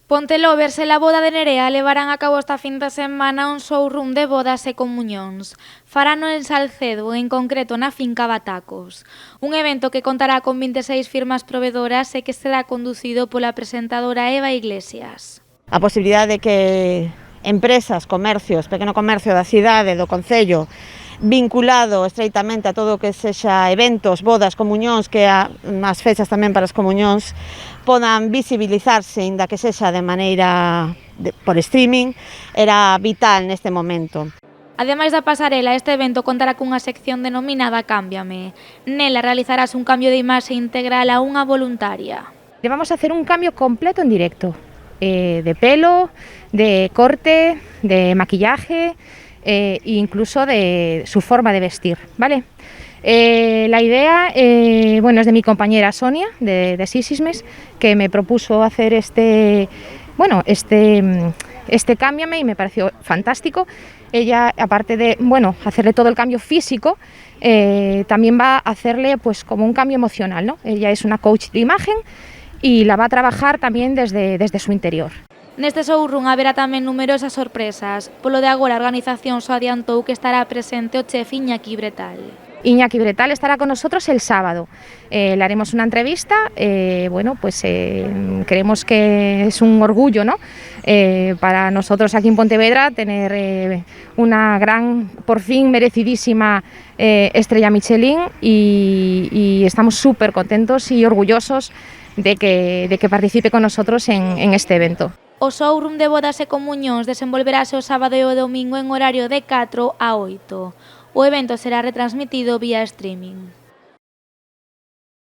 Pontelovers e la boda de Nerea levarán a cabo esta fin de semana un showroom de bodas e comuñóns. Farano en Salcedo, en concreto na finca Batacos. Un evento que contará con 26 firmas provedoras e que será conducido pola presentadora Eva Iglesias. A posibilidade de que empresas, comercios, pequeno comercio da cidade, do concello, vinculado estreitamente a todo o que sexa eventos, bodas, comuñóns, que as fechas tamén para as comuñóns, podan visibilizarse, inda que sexa de maneira por streaming, era vital neste momento. Ademais da pasarela, este evento contará cunha sección denominada Cámbiame. Nela realizarás un cambio de imaxe integral a unha voluntaria. Le vamos a hacer un cambio completo en directo, de pelo, de corte, de maquillaje, e incluso de su forma de vestir, ¿vale? La idea, es de mi compañera Sonia, de Sisismes, que me propuso hacer este cámbiame y me pareció fantástico. Ella, aparte de, hacerle todo el cambio físico, también va a hacerle pues como un cambio emocional, ¿no? Ella es una coach de imagen y la va a trabajar también desde su interior. Neste showroom haberá tamén numerosas sorpresas. Polo de agora, a organización só adiantou que estará presente o chef Iñaki Bretal. Iñaki Bretal estará con nosotros el sábado. Le haremos una entrevista. Creemos que es un orgullo, ¿no? Para nosotros aquí en Pontevedra tener una gran, por fin merecidísima estrella Michelin y estamos súper contentos y orgullosos de que participe con nosotros en este evento. O showroom de bodas e comuñóns desenvolverase o sábado e o domingo en horario de 4 a 8. O evento será retransmitido vía streaming.